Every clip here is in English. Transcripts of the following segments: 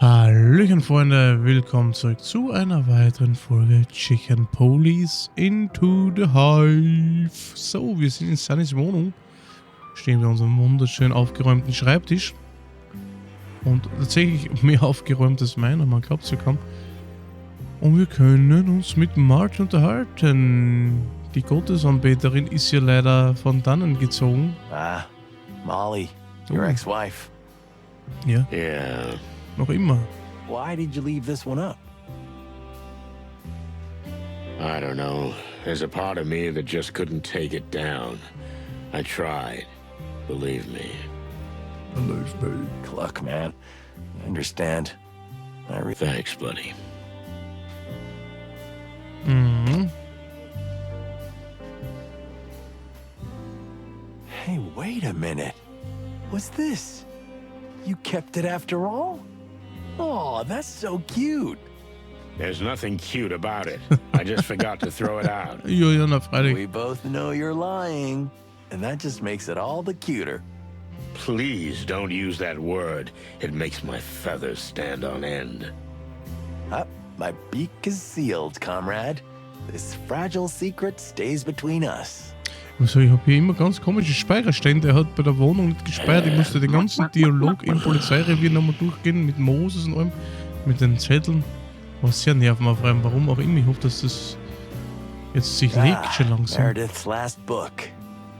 Hallöchen Freunde, willkommen zurück zu einer weiteren Folge Chicken Police into the Hive. So, wir sind in Sunnys Wohnung, stehen wir unserem wunderschön aufgeräumten Schreibtisch und tatsächlich mehr aufgeräumt als meiner, man glaubt es ja kaum. Und wir können uns mit Marge unterhalten. Die Gottesanbeterin ist ja leider von dannen gezogen. Ah, Molly, your ex-wife. Ja, Yeah. noch immer. Why did you leave this one up? I don't know. There's a part of me that just couldn't take it down. I tried. Believe me. Cluck, man. I understand. Thanks, buddy. Mhm. Hey, wait a minute. What's this? You kept it after all? Oh, that's so cute. There's nothing cute about it. I just forgot to throw it out. Ja, na freilich. We both know you're lying, and that just makes it all the cuter. Please don't use that word. It makes my feathers stand on end. My beak is sealed, comrade. This fragile secret stays between us. Also ich habe hier immer ganz komische Speicherstände. Er hat bei der Wohnung nicht gespeichert. Ich musste den ganzen Dialog im Polizeirevier nochmal durchgehen mit Moses und allem, mit den Zetteln. Was sehr nervenaufreibend, warum auch immer. Ich hoffe, dass das jetzt sich legt schon langsam. Meredith's last book.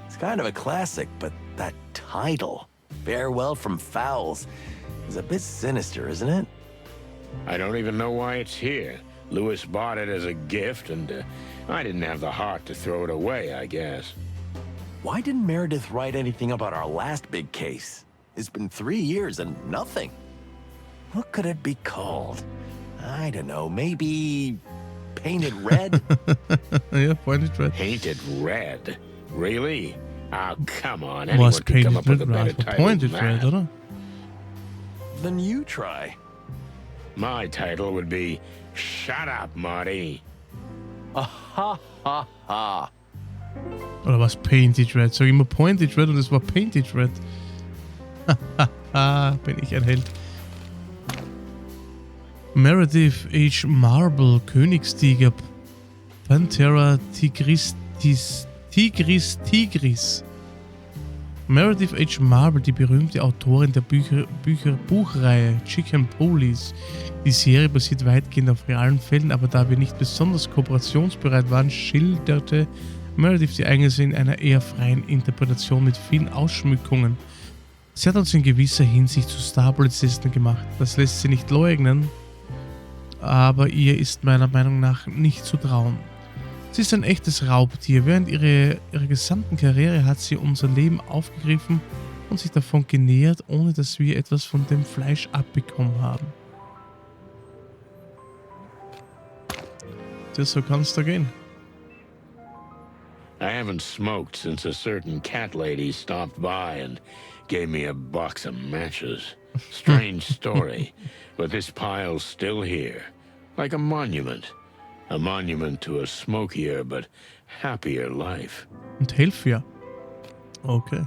It's kind of a classic, but that title, Farewell from Fowls, is a bit sinister, isn't it? I don't even know why it's here. Lewis bought it as a gift, and I didn't have the heart to throw it away, I guess. Why didn't Meredith write anything about our last big case? It's been 3 years and nothing. What could it be called? I don't know, maybe Painted Red? Ja, Painted Red. Painted red? Really? Oh, come on. Anyone Was could come up Painted with a Red better war? title Pointed than Red, that. oder? Then you try. My title would be Shut Up, Marty. Ha ha ha. Oder was Painted Red? Sag immer Pointed Red und es war Painted Red. Haha, bin ich ein Held. Meredith H. Marble, Königstiger, Panthera tigris. Meredith H. Marble, die berühmte Autorin der Buchreihe Chicken Police. Die Serie basiert weitgehend auf realen Fällen, aber da wir nicht besonders kooperationsbereit waren, schilderte Meredith die Ereignisse in einer eher freien Interpretation mit vielen Ausschmückungen. Sie hat uns in gewisser Hinsicht zu Starpolizisten gemacht. Das lässt sie nicht leugnen, aber ihr ist meiner Meinung nach nicht zu trauen. Sie ist ein echtes Raubtier. Während ihrer gesamten Karriere hat sie unser Leben aufgegriffen und sich davon genähert, ohne dass wir etwas von dem Fleisch abbekommen haben. Das so kann's da gehen. I haven't smoked since a certain cat lady stopped by and gave me a box of matches. Strange story, but this pile's still here, like a monument. A monument to a smokier but happier life. Und healthier. Okay.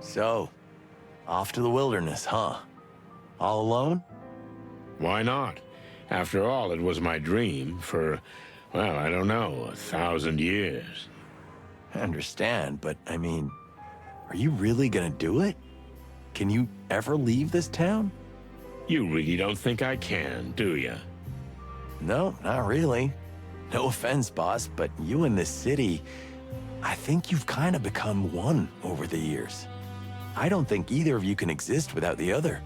So, off to the wilderness, huh? All alone? Why not? After all, it was my dream for, well, I don't know, 1,000 years. I understand, but I mean, are you really gonna do it? Can you ever leave this town? You really don't think I can, do ya? No, not really. No offense, boss, but you and this city, I think you've kind of become one over the years. I don't think either of you can exist without the other.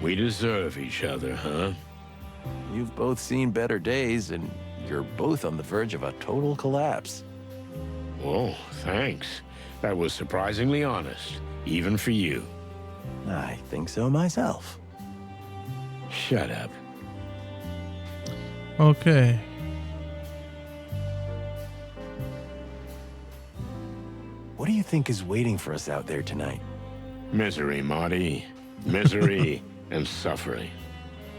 We deserve each other, huh? You've both seen better days, and you're both on the verge of a total collapse. Oh, thanks. That was surprisingly honest, even for you. I think so myself. Shut up. Okay. What do you think is waiting for us out there tonight? Misery, Marty. Misery and suffering.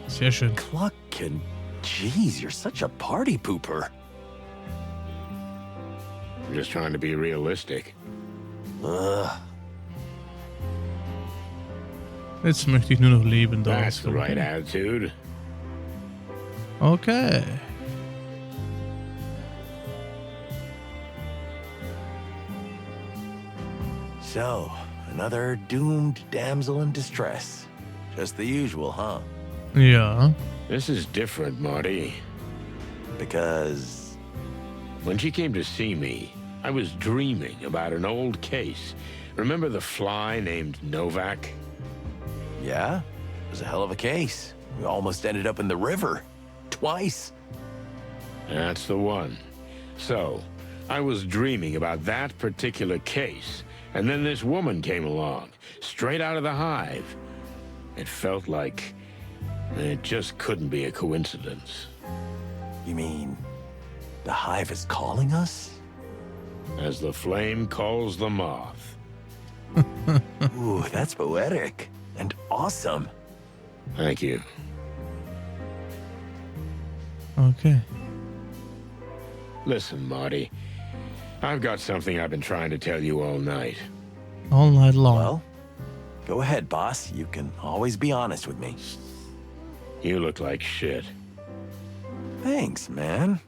Sehr schön. Cluckin', jeez, you're such a party pooper. I'm just trying to be realistic. Ugh. Jetzt möchte ich nur noch leben That's daraus. the right attitude. Okay. So, another doomed damsel in distress. Just the usual, huh? Ja. This is different, Marty. Because... When she came to see me, I was dreaming about an old case. Remember the fly named Novak? yeah, it was a hell of a case. We almost ended up in the river. Twice. That's the one. So, I was dreaming about that particular case, and then this woman came along, straight out of the Hive. It felt like it just couldn't be a coincidence. You mean, the Hive is calling us? As the flame calls the moth. Ooh, that's poetic. And awesome. Thank you. Okay. Listen, Marty. I've got something I've been trying to tell you all night. All night long. Well, go ahead, boss. You can always be honest with me. You look like shit. Thanks, man.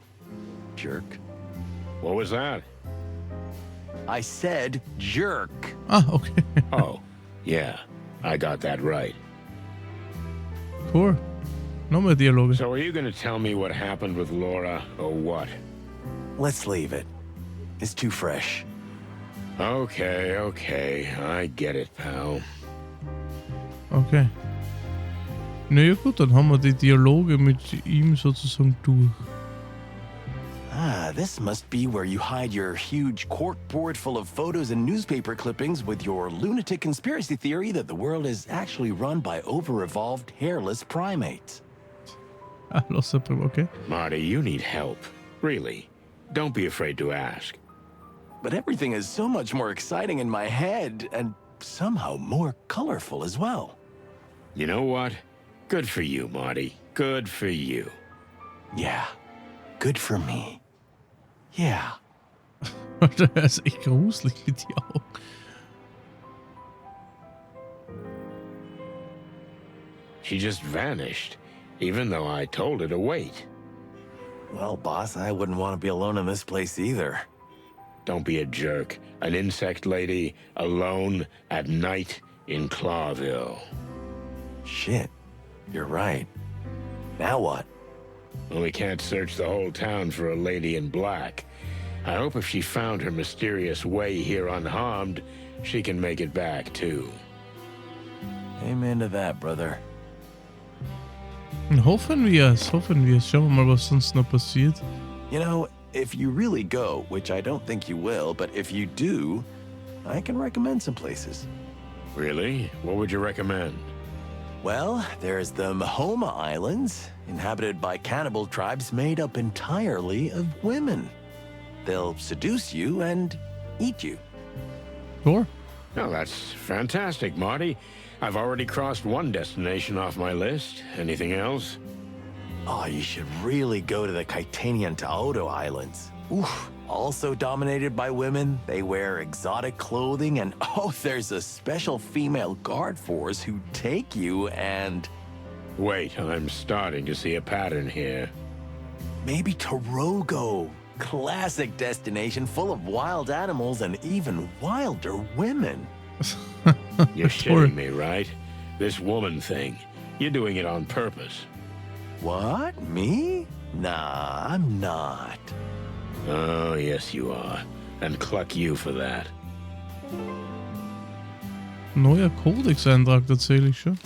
Jerk. What was that? I said jerk. Ah, okay. Oh, yeah. I got that right. Cool. No mehr Dialoge. So are you gonna tell me what happened with Laura, or what? Let's leave it. It's too fresh. Okay, I get it, pal. Okay. Naja gut, dann haben wir die Dialoge mit ihm sozusagen durch. Ah, this must be where you hide your huge corkboard full of photos and newspaper clippings with your lunatic conspiracy theory that the world is actually run by over-evolved hairless primates. Ah, los okay. Marty, you need help. Really. Don't be afraid to ask. But everything is so much more exciting in my head, and somehow more colorful as well. You know what? Good for you, Marty. Good for you. Yeah, good for me. Yeah. Das ist echt gruselig mit dir auch. She just vanished, even though I told her to wait. Well, boss, I wouldn't want to be alone in this place either. Don't be a jerk. An insect lady, alone, at night, in Clawville. Shit, you're right. Now what? Well, we can't search the whole town for a lady in black. I hope if she found her mysterious way here unharmed, she can make it back, too. Amen to that, brother. Hoffen wir es, hoffen wir es. Schauen wir mal, was sonst noch passiert. You know, if you really go, which I don't think you will, but if you do, I can recommend some places. Really? What would you recommend? Well, there's the Mahoma Islands, inhabited by cannibal tribes made up entirely of women. They'll seduce you and eat you. Sure. Oh, that's fantastic, Marty. I've already crossed one destination off my list. Anything else? Oh, you should really go to the Kaitanian Taoto Islands. Oof. Also dominated by women, they wear exotic clothing, and oh, there's a special female guard force who take you and... Wait, I'm starting to see a pattern here. Maybe Torogo. Classic destination full of wild animals and even wilder women. You're shitting me, right? This woman thing. You're doing it on purpose. What? Me? Nah, I'm not. Oh, yes, you are. And cluck you for that. Neuer Codex-Eintrag tatsächlich schon.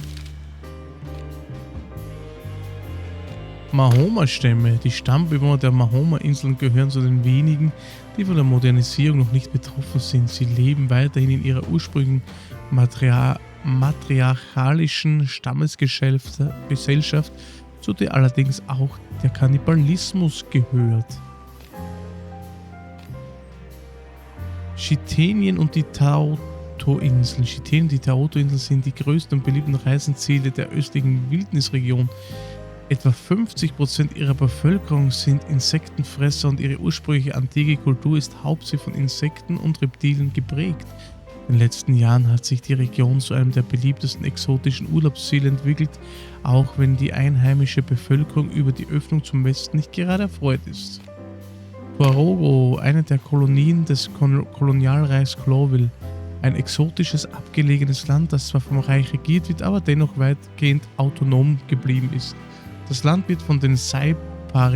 Mahoma-Stämme. Die Stammbewohner der Mahoma-Inseln gehören zu den wenigen, die von der Modernisierung noch nicht betroffen sind. Sie leben weiterhin in ihrer ursprünglichen matriarchalischen Stammesgesellschaft, zu der allerdings auch der Kannibalismus gehört. Chitenien und die Taoto-Inseln. Chitenien und die Taoto-Inseln sind die größten und beliebten Reiseziele der östlichen Wildnisregion. Etwa 50% ihrer Bevölkerung sind Insektenfresser und ihre ursprüngliche antike Kultur ist hauptsächlich von Insekten und Reptilien geprägt. In den letzten Jahren hat sich die Region zu einem der beliebtesten exotischen Urlaubsziele entwickelt, auch wenn die einheimische Bevölkerung über die Öffnung zum Westen nicht gerade erfreut ist. Poirot, eine der Kolonien des Kolonialreichs Clowville, ein exotisches, abgelegenes Land, das zwar vom Reich regiert wird, aber dennoch weitgehend autonom geblieben ist. Das Land wird von den Saipa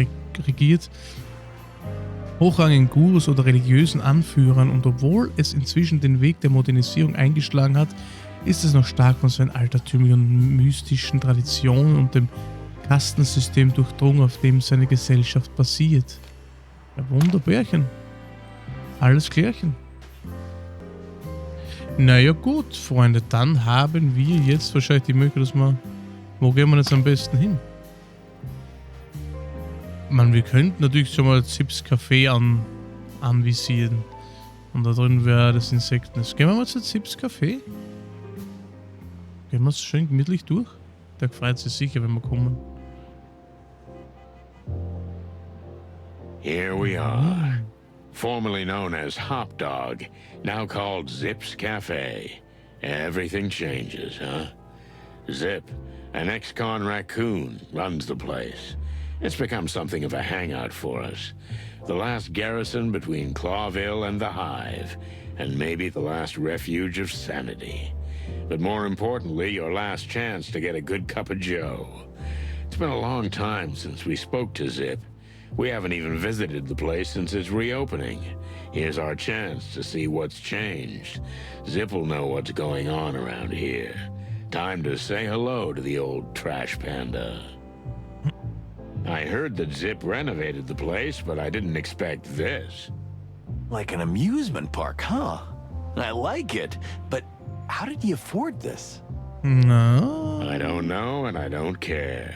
regiert, hochrangigen Gurus oder religiösen Anführern, und obwohl es inzwischen den Weg der Modernisierung eingeschlagen hat, ist es noch stark von seinen altertümlichen mystischen Traditionen und dem Kastensystem durchdrungen, auf dem seine Gesellschaft basiert. Ja, Wunderbärchen. Alles klärchen. Naja gut, Freunde, dann haben wir jetzt wahrscheinlich die Möglichkeit, dass wir... Wo gehen wir jetzt am besten hin? Wir könnten natürlich schon mal Zipps Café anvisieren. Und da drin wäre das Insektennests. Gehen wir mal zu Zipps Café? Gehen wir es schön gemütlich durch? Der freut sich sicher, wenn wir kommen. Here we are. Formerly known as Hop Dog, now called Zipp's Cafe. Everything changes, huh? Zipp, an ex-con raccoon, runs the place. It's become something of a hangout for us. The last garrison between Clawville and the Hive, and maybe the last refuge of sanity. But more importantly, your last chance to get a good cup of joe. It's been a long time since we spoke to Zipp. We haven't even visited the place since its reopening. Here's our chance to see what's changed. Zipp will know what's going on around here. Time to say hello to the old trash panda. I heard that Zipp renovated the place, but I didn't expect this. Like an amusement park, huh? I like it, but how did he afford this? No. I don't know, and I don't care.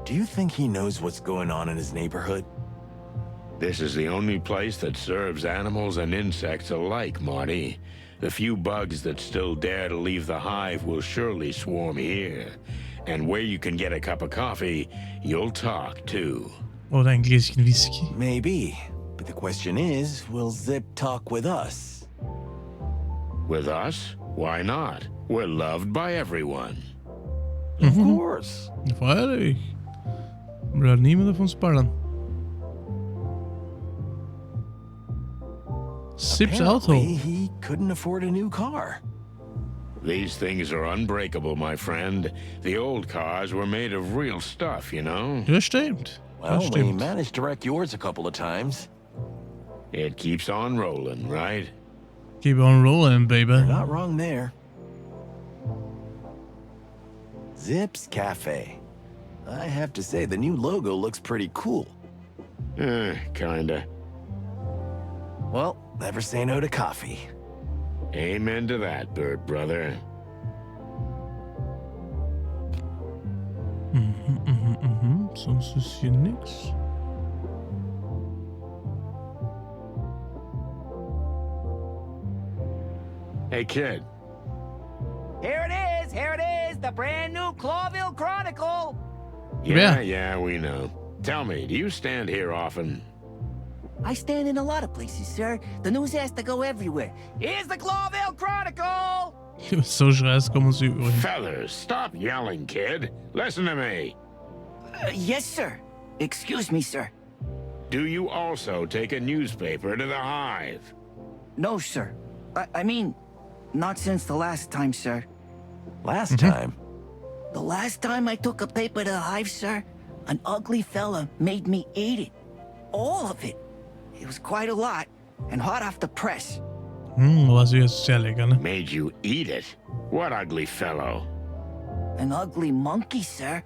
Do you think he knows what's going on in his neighborhood? This is the only place that serves animals and insects alike, Marty. The few bugs that still dare to leave the hive will surely swarm here. And where you can get a cup of coffee, you'll talk too. Oder ein Gläschen Whisky. Maybe, but the question is, will Zipp talk with us? With us? Why not? We're loved by everyone. Of course. Freilich. Bleibt niemand auf uns ballern. Zipp's Auto. Apparently, he couldn't afford a new car. These things are unbreakable, my friend. The old cars were made of real stuff, you know? Ja, stimmt. Well, Ja, we stimmt. managed to wreck yours a couple of times. It keeps on rolling, right? Keep on rolling, baby. You're not wrong there. Zipp's Cafe. I have to say, the new logo looks pretty cool. Kinda. Well, never say no to coffee. Amen to that, bird brother. Sonst ist hier nix. Hey, kid. Here it is, the brand new Clawville Chronicle. Yeah, we know. Tell me, do you stand here often? I stand in a lot of places, sir. The news has to go everywhere. Here's the Clawville Chronicle! So schreist kommen sie übrigens. Feathers, stop yelling, kid. Listen to me. Yes, sir. Excuse me, sir. Do you also take a newspaper to the hive? No, sir. I mean, not since the last time, sir. Last time? The last time I took a paper to the hive, sir, an ugly fella made me eat it. All of it. It was quite a lot, and hot off the press. Was jetzt sehr lecker, ne? Made you eat it? What ugly fellow? An ugly monkey, sir.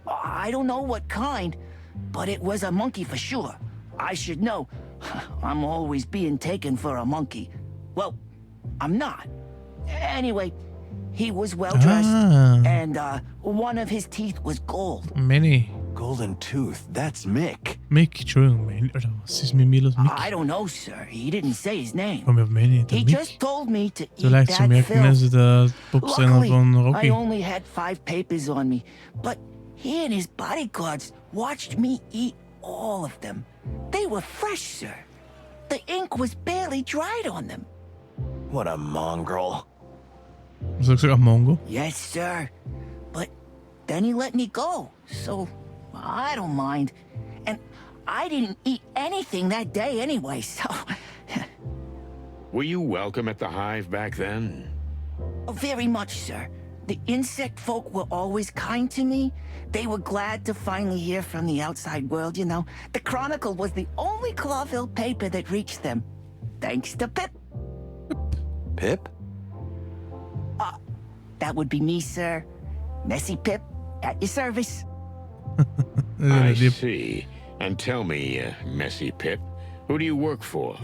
I don't know what kind, but it was a monkey for sure. I should know. I'm always being taken for a monkey. Well, I'm not. Anyway, he was well-dressed, and one of his teeth was gold. Many. Golden Tooth, that's Mick. Mick, Entschuldigung, Alter, was ist mit mir los? Mick? I don't know, sir. He didn't say his name. Komm auf Manny, der He Mick. just told me to So eat leicht zu that merken, also filth. der Bobtrainer Luckily, von I Rocky. only had 5 papers on me, but he and his bodyguards watched me eat all of them. They were fresh, sir. The ink was barely dried on them. What a mongrel. Sagst du auch Mongo? Yes, sir. But then he let me go, so I don't mind. And I didn't eat anything that day anyway, so... Were you welcome at the Hive back then? Very much, sir. The insect folk were always kind to me. They were glad to finally hear from the outside world, you know. The Chronicle was the only Clawville paper that reached them. Thanks to Pip. Pip? That would be me, sir. Messy Pip, at your service. I see. And tell me, Messy Pip, who do you work for?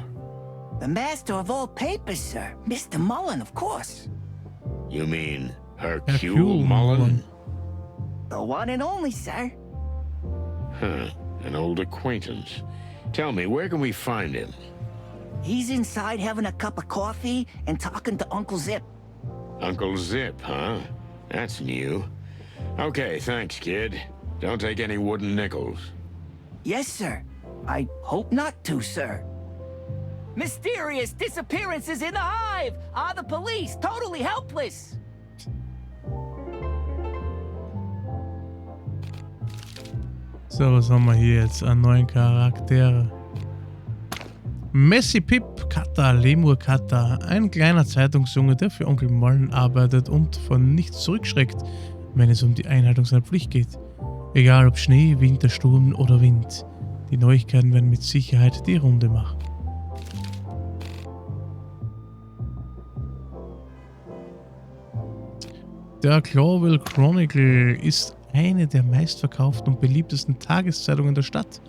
The master of all papers, sir. Mr. Mullen, of course. You mean Hercule Hercule Mullen? Mullen. The one and only, sir. Huh, an old acquaintance. Tell me, where can we find him? He's inside having a cup of coffee and talking to Uncle Zipp. Uncle Zipp, huh? That's new. Okay, thanks, kid. Don't take any wooden nickels. Yes, sir. I hope not to, sir. Mysterious disappearances in the Hive! Are the police totally helpless? So, was haben wir hier jetzt an neuen Charaktere? Messy Pip Cutter, Lemur Cutter, ein kleiner Zeitungsjunge, der für Onkel Mullen arbeitet und von nichts zurückschreckt, wenn es um die Einhaltung seiner Pflicht geht. Egal ob Schnee, Winter, Sturm oder Wind. Die Neuigkeiten werden mit Sicherheit die Runde machen. Der Clawville Chronicle ist eine der meistverkauften und beliebtesten Tageszeitungen der Stadt.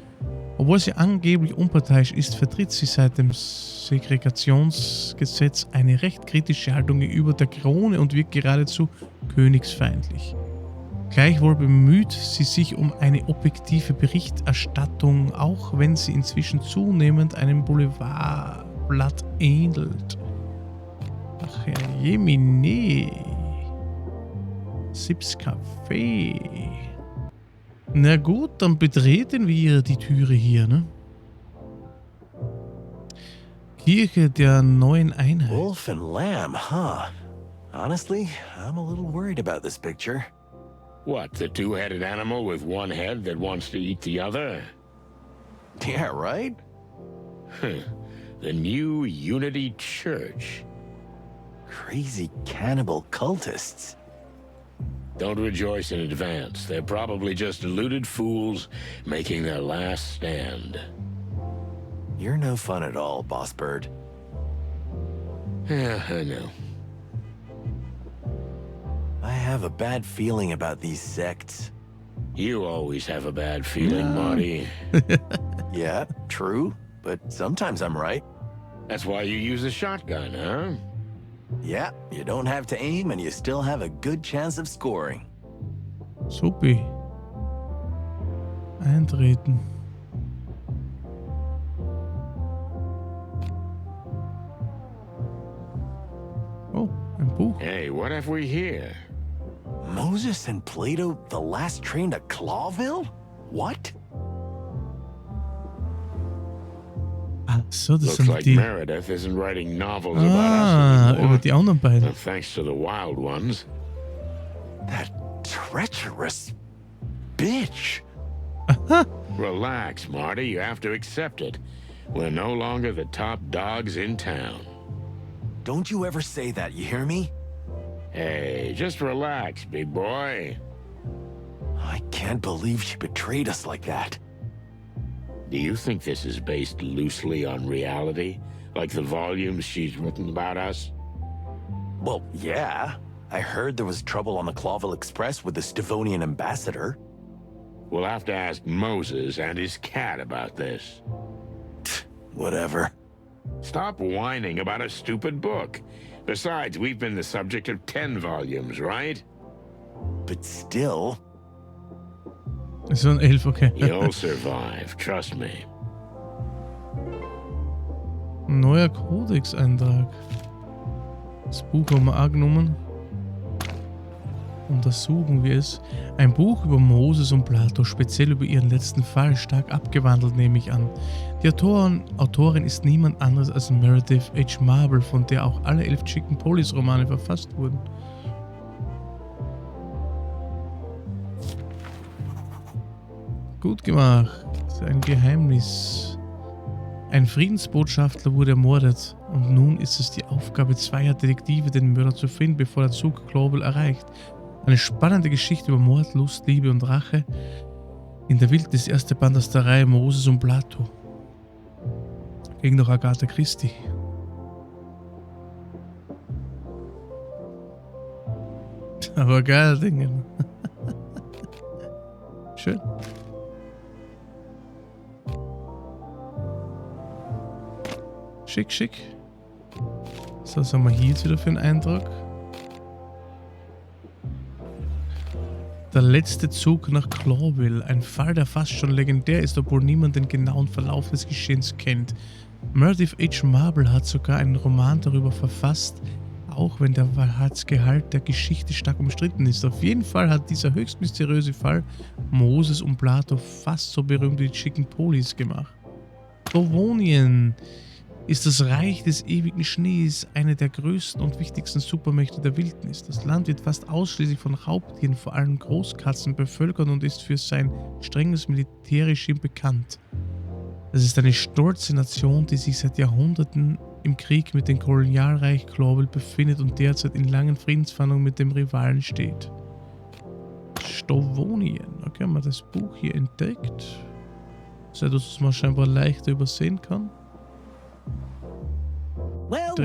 Obwohl sie angeblich unparteiisch ist, vertritt sie seit dem Segregationsgesetz eine recht kritische Haltung gegenüber der Krone und wirkt geradezu königsfeindlich. Gleichwohl bemüht sie sich um eine objektive Berichterstattung, auch wenn sie inzwischen zunehmend einem Boulevardblatt ähnelt. Ach ja, Jemine. Zipps Café. Na gut, dann betreten wir die Türe hier, ne? Kirche der neuen Einheit. Wolf and lamb, huh? Honestly, I'm a little worried about this picture. What, the two-headed animal with one head that wants to eat the other? Yeah, right? The new Unity Church. Crazy cannibal cultists. Don't rejoice in advance. They're probably just deluded fools making their last stand. You're no fun at all, Boss Bird. Yeah, I know. I have a bad feeling about these sects. You always have a bad feeling, Marty. Yeah, true, but sometimes I'm right. That's why you use a shotgun, huh? Yeah, you don't have to aim and you still have a good chance of scoring. Supi. Eintreten. Oh, ein Buch. Hey, what have we here? Moses and Plato, the last train to Clawville? What? Ah, so, das Looks sind like die... Meredith isn't writing novels Ah, about us über anymore. die anderen beiden. Thanks to the wild ones. That treacherous bitch. Relax, Marty. You have to accept it. We're no longer the top dogs in town. Don't you ever say that, you hear me? Hey, just relax, big boy. I can't believe she betrayed us like that. Do you think this is based loosely on reality? Like the volumes she's written about us? Well, yeah. I heard there was trouble on the Clawville Express with the Stavonian ambassador. We'll have to ask Moses and his cat about this. Whatever. Stop whining about a stupid book. Besides, we've been the subject of 10 volumes, right? But still... So ein Elf, okay. You'll survive, trust me. Neuer Codex-Eintrag. Das Buch haben wir auch genommen. untersuchen wir es. Ein Buch über Moses und Plato, speziell über ihren letzten Fall, stark abgewandelt, nehme ich an. Die Autorin ist niemand anderes als Meredith H. Marble, von der auch alle 11 Chicken Police Romane verfasst wurden. Gut gemacht. Ein Geheimnis. Ein Friedensbotschafter wurde ermordet und nun ist es die Aufgabe zweier Detektive, den Mörder zu finden, bevor der Zug Global erreicht. Eine spannende Geschichte über Mord, Lust, Liebe und Rache. In der Wildnis, erste Band aus der Reihe Moses und Plato. Gegen noch Agatha Christie. Aber geil, Dinge. Schön. Schick, schick. So, was haben wir hier jetzt wieder für einen Eindruck? Der letzte Zug nach Clawville. Ein Fall, der fast schon legendär ist, obwohl niemand den genauen Verlauf des Geschehens kennt. Meredith H. Marble hat sogar einen Roman darüber verfasst, auch wenn der Wahrheitsgehalt der Geschichte stark umstritten ist. Auf jeden Fall hat dieser höchst mysteriöse Fall Moses und Plato fast so berühmt wie die Chicken Police gemacht. Slowonien ist das Reich des ewigen Schnees, eine der größten und wichtigsten Supermächte der Wildnis. Das Land wird fast ausschließlich von Raubtieren, vor allem Großkatzen, bevölkert und ist für sein strenges Militärregime bekannt. Es ist eine stolze Nation, die sich seit Jahrhunderten im Krieg mit dem Kolonialreich Clawville befindet und derzeit in langen Friedensverhandlungen mit dem Rivalen steht. Slowonien. Okay, haben wir das Buch hier entdeckt. So, dass es man scheinbar leichter übersehen kann. Well, the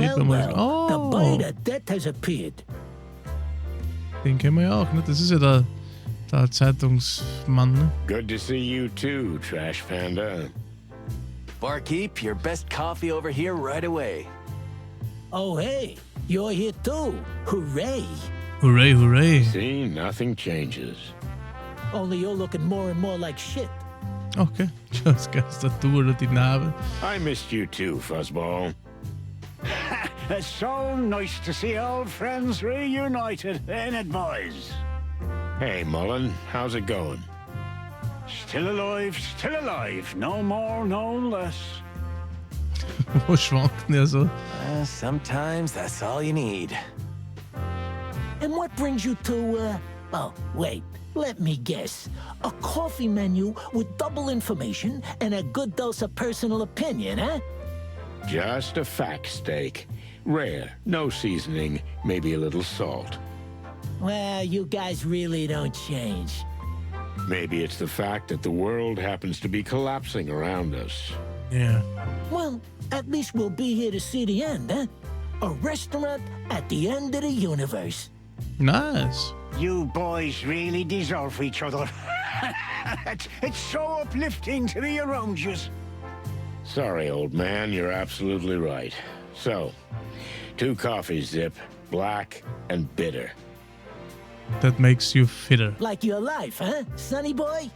bite of death has appeared. Den kennen wir ja auch, ne? Das ist ja der Zeitungsmann, ne? Good to see you too, Trash Panda. Barkeep, your best coffee over here right away. Oh, hey, you're here too. Hooray. Hooray, hooray. See, nothing changes. Only you're looking more and more like shit. Okay, das Tastatur oder die Narbe. I missed you too, Fuzzball. It's so nice to see old friends reunited, ain't it, boys? Hey, Mullen, how's it going? Still alive, no more, no less. Wo schwankt denn er so? Sometimes that's all you need. And what brings you to, oh, wait, let me guess. A coffee menu with double information and a good dose of personal opinion, huh? Just a fact steak. Rare, no seasoning, maybe a little salt. Well, you guys really don't change. Maybe it's the fact that the world happens to be collapsing around us. Yeah. Well, at least we'll be here to see the end, huh? A restaurant at the end of the universe. Nice. You boys really deserve each other. It's so uplifting to be around you. Sorry, old man, you're absolutely right. So, 2 coffees, Zipp, black and bitter. That makes you fitter. Like your life, huh, sonny boy?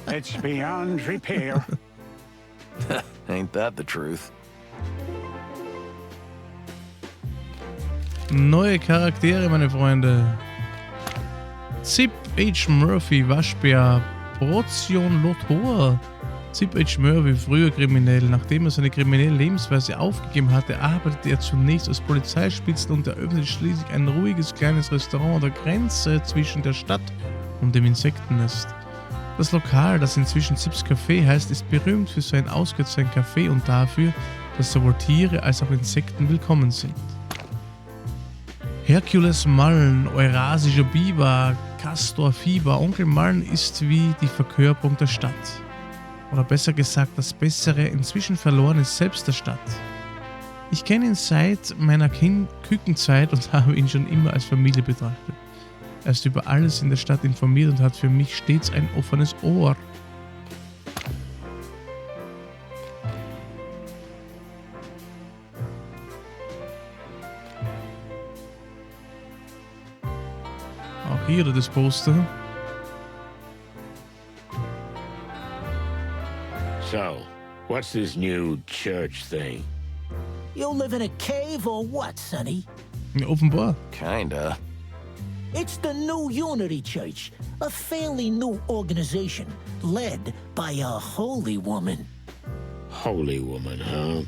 It's beyond repair. Ain't that the truth? Neue Charaktere, meine Freunde. Zipp H. Murphy, Waschbär, Prozion Lothor. Zipp H. Murphy, früher kriminell. Nachdem er seine kriminelle Lebensweise aufgegeben hatte, arbeitete er zunächst als Polizeispitzel und eröffnete schließlich ein ruhiges kleines Restaurant an der Grenze zwischen der Stadt und dem Insektennest. Das Lokal, das inzwischen Zipps Café heißt, ist berühmt für seinen ausgezeichneten Kaffee und dafür, dass sowohl Tiere als auch Insekten willkommen sind. Hercules Mullen, Eurasischer Biber, Castor Fieber. Onkel Mullen ist wie die Verkörperung der Stadt. Oder besser gesagt, das bessere, inzwischen verlorene Selbst der Stadt. Ich kenne ihn seit meiner Kükenzeit und habe ihn schon immer als Familie betrachtet. Er ist über alles in der Stadt informiert und hat für mich stets ein offenes Ohr. Auch hier das Poster. So, what's this new church thing? You live in a cave or what, sonny? Ja, offenbar. Kinda. It's the New Unity Church, a fairly new organization led by a holy woman. Holy woman, huh?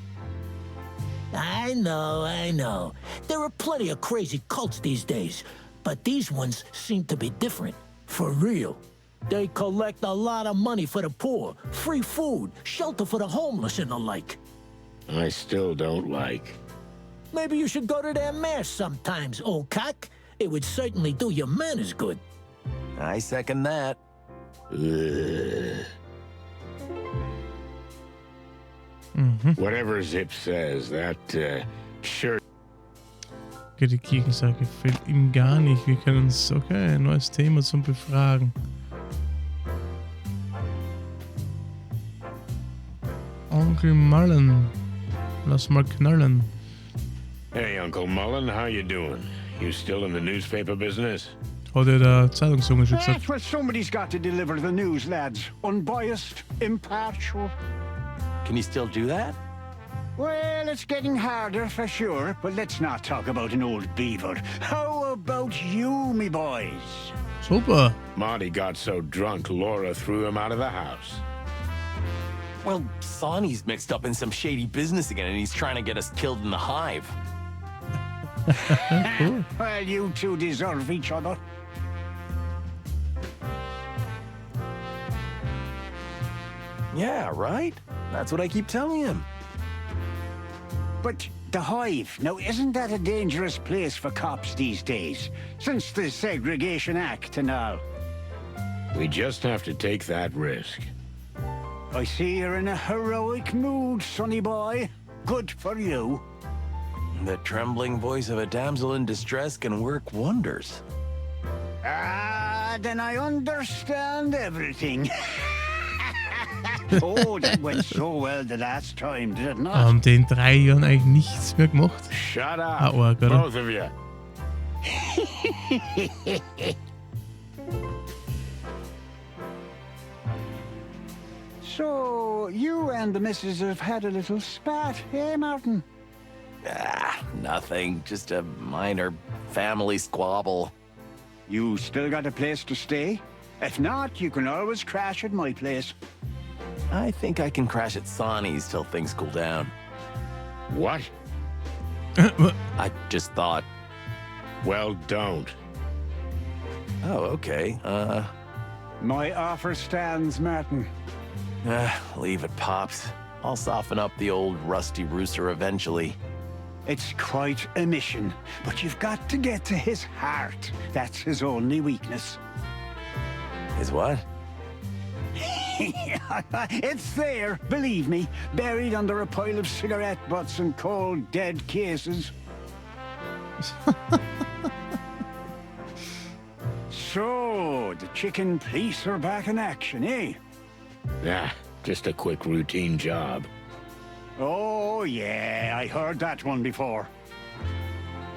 I know. There are plenty of crazy cults these days, but these ones seem to be different. For real. They collect a lot of money for the poor, free food, shelter for the homeless and the like. I still don't like. Maybe you should go to their mass sometimes, old cock. It would certainly do your manners good. I second that. Ugh. Whatever Zipp says, that shirt. Okay, die Kirchensache gefällt ihm gar nicht. Wir können uns, okay, ein neues Thema zum Befragen. Onkel Mullen. Lass mal knallen. Hey, Uncle Mullen, how you doing? You still in the newspaper business? Hat ja der Zeitungsjunge schon gesagt. Well, somebody's got to deliver the news, lads. Unbiased, impartial. Can you still do that? Well, it's getting harder for sure, but let's not talk about an old beaver. How about you, me boys? Super. Marty got so drunk, Laura threw him out of the house. Well, Sonny's mixed up in some shady business again, and he's trying to get us killed in the Hive. Cool. Well, you two deserve each other. Yeah, right? That's what I keep telling him. But the Hive, now isn't that a dangerous place for cops these days? Since the Segregation Act and all. We just have to take that risk. I see you're in a heroic mood, sonny boy. Good for you. The trembling voice of a damsel in distress can work wonders. Ah, then I understand everything. Oh, that went so well the last time, did it not? Haben die in 3 Jahren eigentlich nichts mehr gemacht? Shut up, Ah, arg, oder? both of you. So, you and the missus have had a little spat, eh, Martin? Ah, nothing. Just a minor family squabble. You still got a place to stay? If not, you can always crash at my place. I think I can crash at Sonny's till things cool down. What? I just thought, Well, don't. oh, okay. My offer stands, Martin. Leave it, Pops. I'll soften up the old rusty rooster eventually. It's quite a mission, but you've got to get to his heart. That's his only weakness. Is what? It's there, believe me, buried under a pile of cigarette butts and cold, dead cases. So, the chicken police are back in action, eh? Nah, just a quick routine job. Oh, yeah, I heard that one before.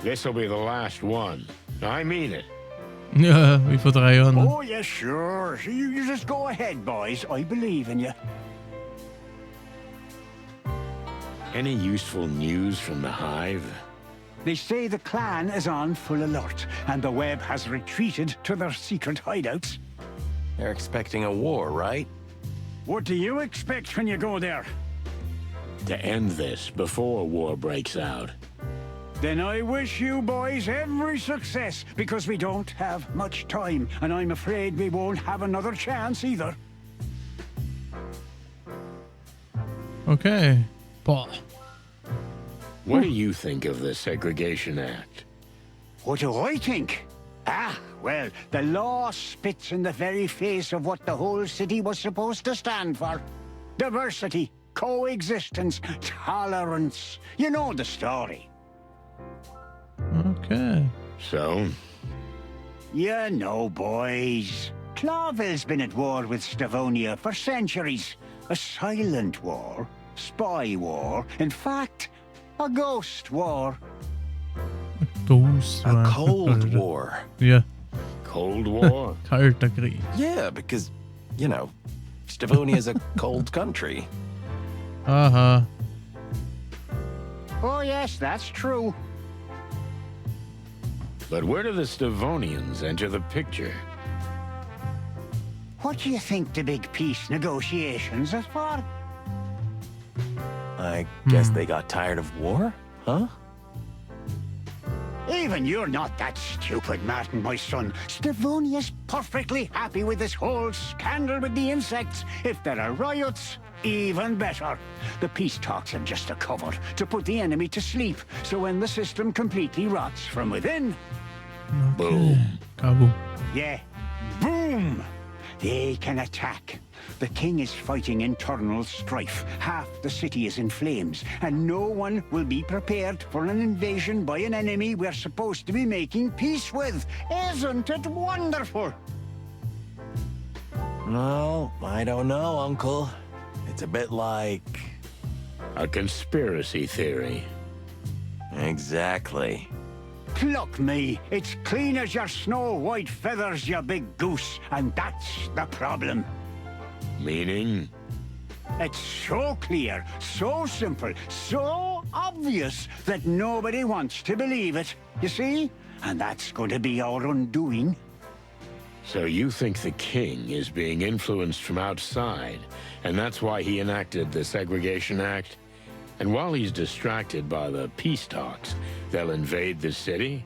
This'll be the last one. I mean it. Ja, wie vor 3 Jahren. Oh, yeah, sure. You just go ahead, boys. I believe in you. Any useful news from the Hive? They say the clan is on full alert, and the web has retreated to their secret hideouts. They're expecting a war, right? What do you expect when you go there? To end this before war breaks out. Then I wish you boys every success, because we don't have much time, and I'm afraid we won't have another chance either. Okay. Boah. What do you think of the Segregation Act? What do I think? Ah, well, the law spits in the very face of what the whole city was supposed to stand for. Diversity, coexistence, tolerance. You know the story. Okay. So, You know, boys. Clawville's been at war with Stavonia for centuries. A silent war, spy war, in fact, a ghost war. Ghost A War. Cold War. Ja, Cold War? kalter Krieg. Yeah, because, you know, Stavonia's a cold country. Aha. Oh, yes, that's true. But where do the Stavonians enter the picture? What do you think the big peace negotiations are for? I guess they got tired of war, huh? Even you're not that stupid, Martin, my son. Stavonia's perfectly happy with this whole scandal with the insects. If there are riots, even better. The peace talks are just a cover to put the enemy to sleep, so when the system completely rots from within... Boom. Kaboom. Yeah, boom! They can attack. The king is fighting internal strife. Half the city is in flames, and no one will be prepared for an invasion by an enemy we're supposed to be making peace with. Isn't it wonderful? No, I don't know, Uncle. It's a bit like... A conspiracy theory. Exactly. Pluck me. It's clean as your snow-white feathers, you big goose, and that's the problem. Meaning? It's so clear, so simple, so obvious that nobody wants to believe it, you see? And that's going to be our undoing. So you think the king is being influenced from outside, and that's why he enacted the Segregation Act? And while he's distracted by the peace talks, they'll invade the city?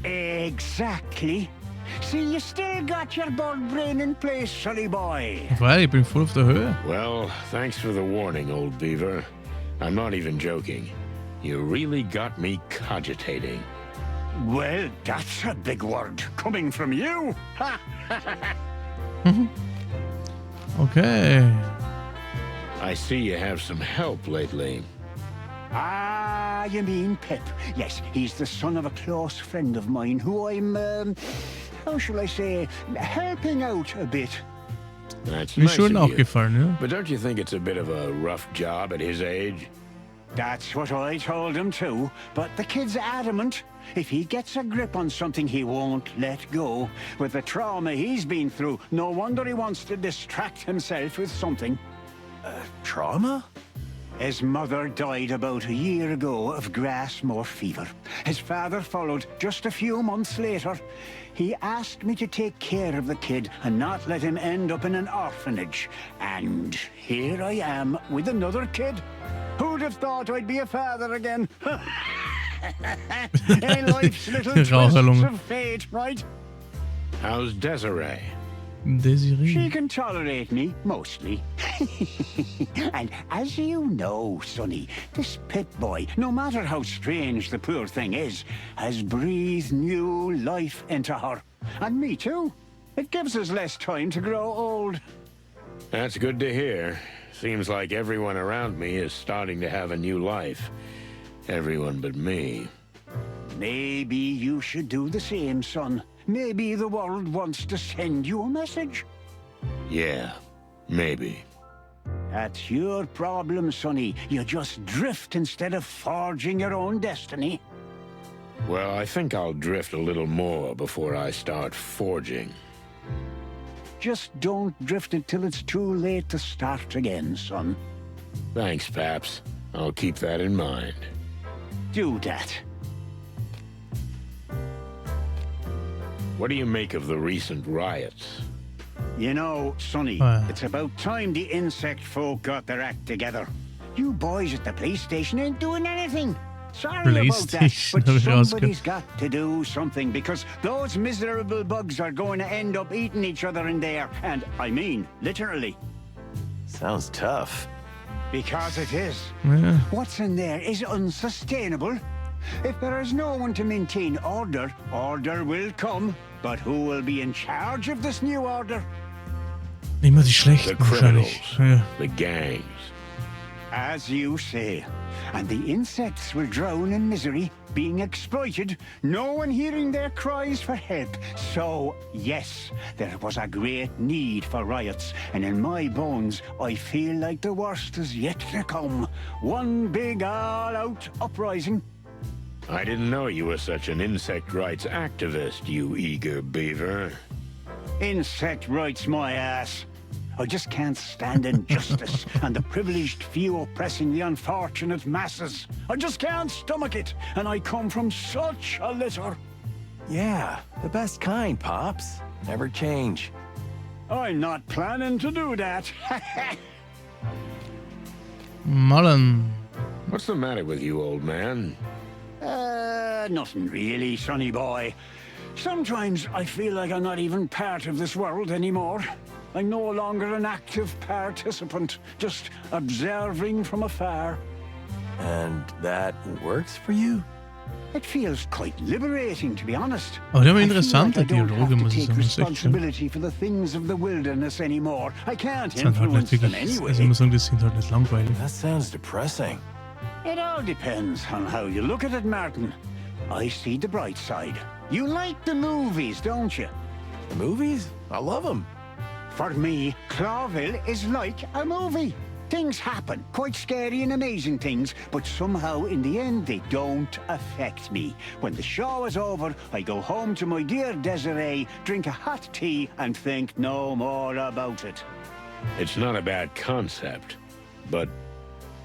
Exactly. See, you still got your bird brain in place, sonny boy. Weil ich bin voll auf der Höhe. Well, thanks for the warning, old beaver. I'm not even joking. You really got me cogitating. Well, that's a big word coming from you. Okay. I see you have some help lately. Ah, you mean Pip. Yes, he's the son of a close friend of mine who I'm, how shall I say, helping out a bit. That's Mir nice schon of auch you. gefallen, ja. But don't you think it's a bit of a rough job at his age? That's what I told him too, but the kid's adamant. If he gets a grip on something, he won't let go. With the trauma he's been through, no wonder he wants to distract himself with something. Trauma? His mother died about a year ago of grass moor fever. His father followed just a few months later. He asked me to take care of the kid and not let him end up in an orphanage. And here I am with another kid. Who'd have thought I'd be a father again? In life's little twists of fate, right? How's Desiree? Desiree. She can tolerate me, mostly. And as you know, Sonny, this Pip boy, no matter how strange the poor thing is, has breathed new life into her. And me too. It gives us less time to grow old. That's good to hear. Seems like everyone around me is starting to have a new life. Everyone but me. Maybe you should do the same, son. Maybe the world wants to send you a message. Yeah, maybe. That's your problem, Sonny. You just drift instead of forging your own destiny. Well, I think I'll drift a little more before I start forging. Just don't drift until it's too late to start again, son. Thanks, Paps. I'll keep that in mind. Do that. What do you make of the recent riots? You know, Sonny, it's about time the insect folk got their act together. You boys at the police station ain't doing anything. Sorry about that, but somebody's got to do something because those miserable bugs are going to end up eating each other in there. And I mean, literally. Sounds tough. Because it is. Yeah. What's in there is unsustainable. If there is no one to maintain order, order will come. But who will be in charge of this new order? Immer die The Schlechten criminals, wahrscheinlich. Ja. the gangs. As you say. And the insects will drown in misery, being exploited, no one hearing their cries for help. So, yes, there was a great need for riots, and in my bones, I feel like the worst is yet to come. One big all-out uprising. I didn't know you were such an insect rights activist, you eager beaver. Insect rights, my ass. I just can't stand injustice and the privileged few oppressing the unfortunate masses. I just can't stomach it, and I come from such a litter. Yeah, the best kind, Pops. Never change. I'm not planning to do that. Mullen. What's the matter with you, old man? Nothing really, sonny boy. Sometimes I feel like I'm not even part of this world anymore. I'm no longer an active participant, just observing from afar. And that works for you? It feels quite liberating, to be honest. Aber die haben I feel interessante like I don't Dialoge, have to muss ich take sagen. Das ist echt schön. responsibility for the things of the wilderness anymore. I can't Das sind halt influence nicht them wirklich, anyway. also ich muss sagen, die sind halt nicht langweilig. That sounds depressing. It all depends on how you look at it, Martin. I see the bright side. You like the movies, don't you? The movies? I love them. For me, Clawville is like a movie. Things happen, quite scary and amazing things, but somehow in the end they don't affect me. When the show is over, I go home to my dear Desiree, drink a hot tea and think no more about it. It's not a bad concept, but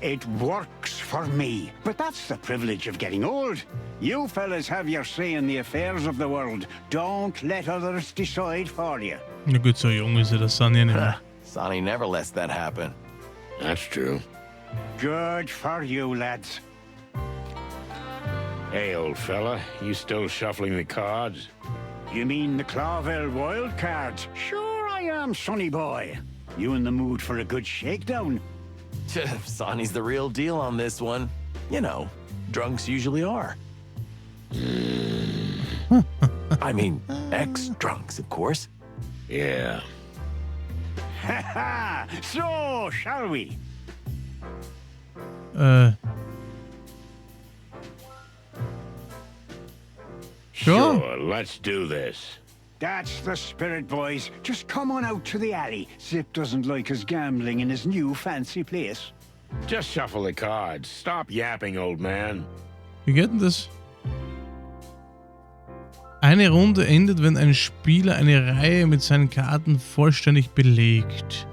It works for me, but that's the privilege of getting old. You fellas have your say in the affairs of the world. Don't let others decide for you. Na gut, so jung ist er, das sind ja nicht mehr. Sonny never lets that happen. that's true. Good for you, lads. Hey, old fella, you still shuffling the cards? You mean the Clawville wild cards? Sure I am, sonny boy. You in the mood for a good shakedown? Sonny's the real deal on this one. You know, drunks usually are. I mean, ex-drunks, of course. Yeah. Ha ha! So, shall we? Sure. Sure, let's do this. That's the spirit, boys. Just come on out to the alley. Zipp doesn't like us gambling in his new fancy place. Just shuffle the cards. Stop yapping, old man. Wie geht denn das? Eine Runde endet, wenn ein Spieler eine Reihe mit seinen Karten vollständig belegt.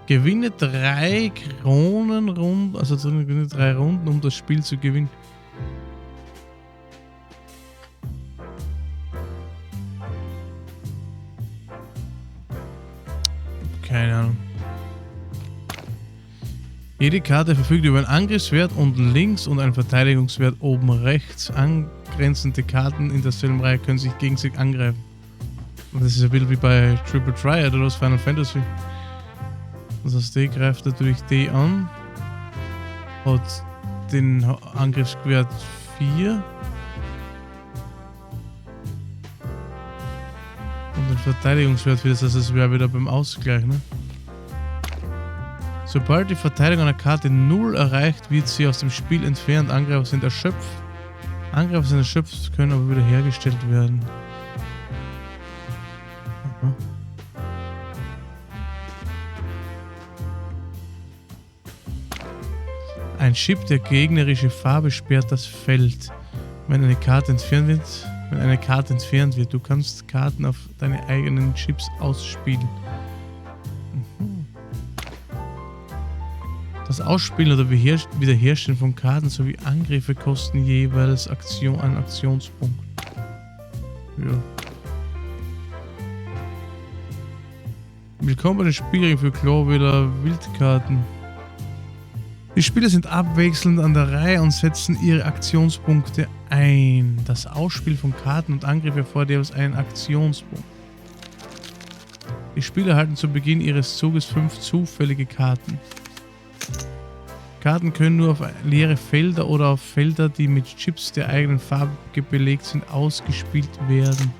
Gewinne 3 Kronenrunden, also gewinne 3 Runden, um das Spiel zu gewinnen. Keine Ahnung. Jede Karte verfügt über einen Angriffswert unten links und einen Verteidigungswert oben rechts. Angrenzende Karten in derselben Reihe können sich gegenseitig angreifen. Und das ist ein bisschen wie bei Triple Triad oder was Final Fantasy. Das heißt, D greift natürlich D an. Hat den Angriffswert 4. Und den Verteidigungswert 4, das heißt, es wäre wieder beim Ausgleich, ne? Sobald die Verteidigung einer Karte 0 erreicht, wird sie aus dem Spiel entfernt. Angreifer sind erschöpft. Angreifer sind erschöpft, können aber wieder hergestellt werden. Aha. Ein Chip der gegnerische Farbe sperrt das Feld. Wenn eine Karte entfernt wird, du kannst Karten auf deine eigenen Chips ausspielen. Das Ausspielen oder Wiederherstellen von Karten sowie Angriffe kosten jeweils einen Aktionspunkt. Ja. Willkommen bei den Spielregeln für Clawviller Wildkarten. Die Spieler sind abwechselnd an der Reihe und setzen ihre Aktionspunkte ein. Das Ausspiel von Karten und Angriffe erfordert jeweils einen Aktionspunkt. Die Spieler erhalten zu Beginn ihres Zuges 5 zufällige Karten. Karten können nur auf leere Felder oder auf Felder, die mit Chips der eigenen Farbe belegt sind, ausgespielt werden.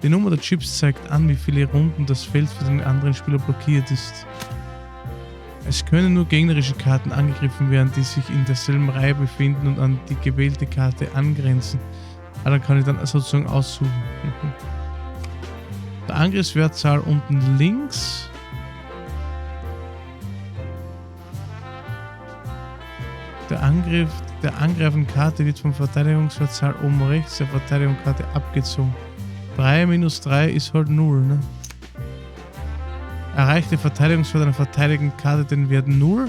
Die Nummer der Chips zeigt an, wie viele Runden das Feld für den anderen Spieler blockiert ist. Es können nur gegnerische Karten angegriffen werden, die sich in derselben Reihe befinden und an die gewählte Karte angrenzen. Aber dann kann ich dann sozusagen aussuchen. Der Angriffswertzahl unten links. Der angreifenden Karte wird vom Verteidigungswertzahl oben rechts der Verteidigungskarte abgezogen. 3 minus 3 ist halt 0, ne? Erreicht der Verteidigungswert einer verteidigenden Karte den Wert 0,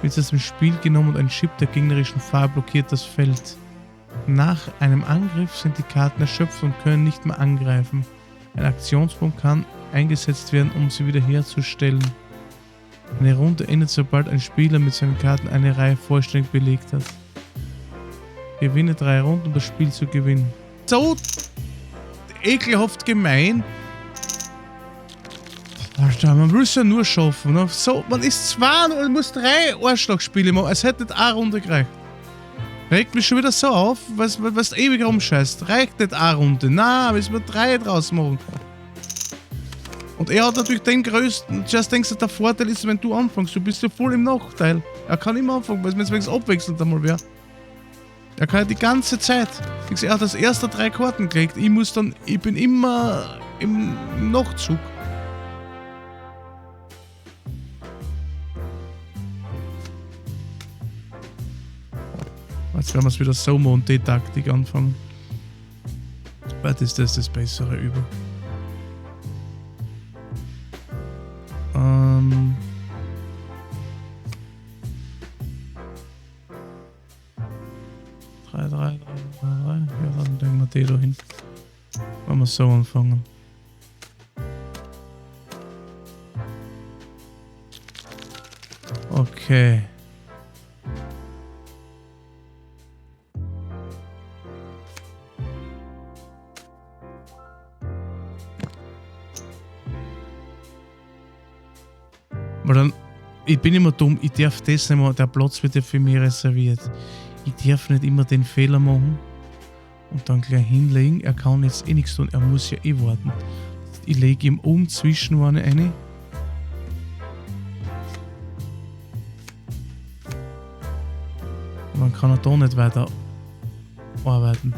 wird es aus dem Spiel genommen und ein Chip der gegnerischen Farbe blockiert das Feld. Nach einem Angriff sind die Karten erschöpft und können nicht mehr angreifen. Ein Aktionspunkt kann eingesetzt werden, um sie wiederherzustellen. Eine Runde endet, sobald ein Spieler mit seinen Karten eine Reihe vollständig belegt hat. Gewinne 3 Runden, um das Spiel zu gewinnen. So ekelhaft gemein. Alter, man will es ja nur schaffen. Ne? So, man ist 2 und man muss 3 Arschlochspiele machen. Es hätte nicht eine Runde gereicht. Regt mich schon wieder so auf, was du ewig rumscheißt. Reicht nicht eine Runde. Nein, müssen wir 3 draus machen. Und er hat natürlich den größten. Just denkst du, der Vorteil ist, wenn du anfängst. Du bist ja voll im Nachteil. Er kann immer anfangen, weil es wenigstens abwechselnd einmal wäre. Er kann ja die ganze Zeit. Er hat als erster 3 Karten gekriegt. Ich bin immer im Nachzug. Jetzt werden wir es wieder so machen und die Taktik anfangen. Weil das das bessere Über. Drei. Ja, dann denken wir die da hin. Wenn wir so anfangen. Okay. Weil dann, ich bin immer dumm, ich darf das nicht mehr, der Platz wird ja für mich reserviert. Ich darf nicht immer den Fehler machen und dann gleich hinlegen. Er kann jetzt eh nichts tun, er muss ja eh warten. Ich lege ihm oben Zwischenwarne eine. Und dann kann er da nicht weiter arbeiten.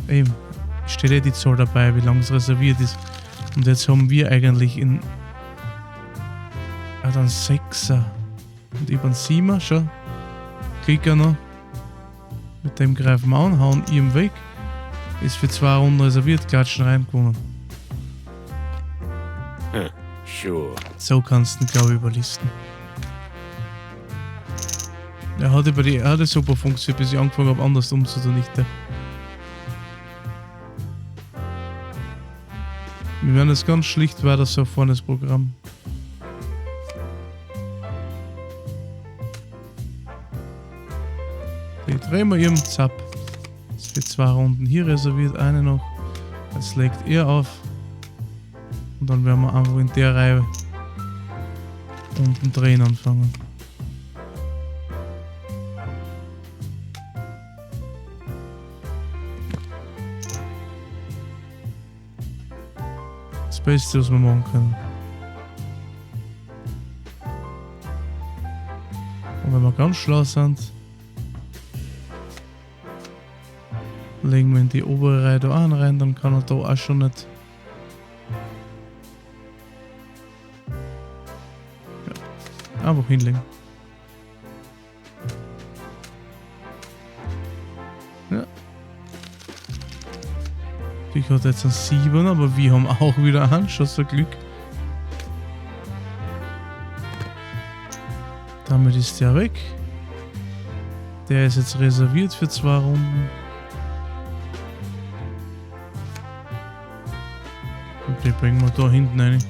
Eben, steht eh die Zahl dabei, wie lange es reserviert ist. Und jetzt haben wir eigentlich in... Er hat einen 6er. Und ich bin 7er schon. Klicker noch. Mit dem greifen wir an, hauen ihm weg. Ist für 2 Runden reserviert, klatschen rein, gewonnen. Sure. So kannst du ihn, glaube ich, überlisten. Er hat super funktioniert, bis ich angefangen habe, anders umzutun, nicht der. Wir werden das ganz schlicht weiter so vorne das Programm. Die drehen wir eben, zapp. Das wird 2 Runden hier reserviert, eine noch. Jetzt legt er auf. Und dann werden wir einfach in der Reihe unten drehen anfangen. Das Beste, was wir machen können. Und wenn wir ganz schlau sind, legen wir in die obere Reihe da an rein, dann kann er da auch schon nicht. Ja, einfach hinlegen. Ja. Ich hatte jetzt einen 7, aber wir haben auch wieder einen Schuss, ein Glück. Damit ist der weg. Der ist jetzt reserviert für 2 Runden. Und die bringen wir da hinten rein.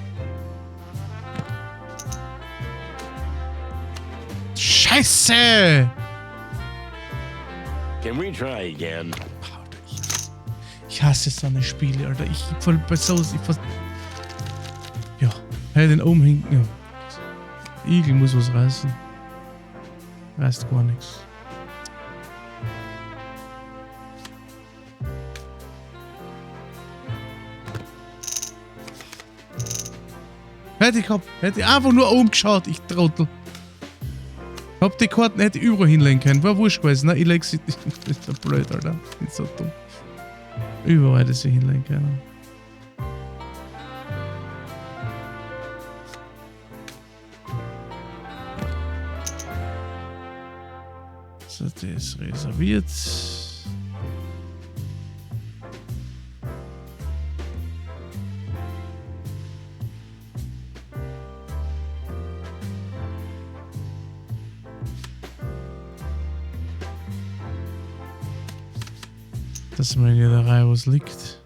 Scheiße! Can we try again? Ich hasse so eine Spiele, Alter. Ich voll bei sowas. Ja, hey, den oben hinten. Ja. Igel muss was reißen. Reißt gar nichts. Hätte ich einfach nur oben geschaut, ich Trottel. Hab die Karten, hätte ich überall hinlegen können. War wurscht gewesen, ne? Ich leg sie. Das ist so blöd, Alter. Ich bin so dumm. Überall hätte ich sie hinlegen können. So, der ist reserviert. Dass man in jeder Reihe was liegt.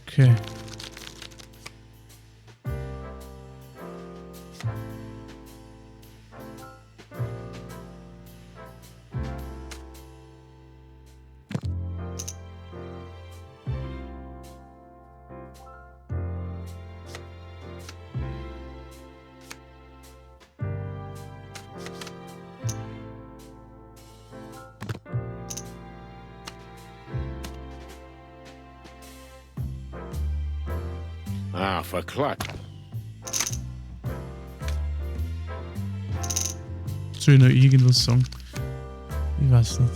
Okay. Ah, for cluck. Soll ich noch irgendwas sagen? Ich weiß nicht.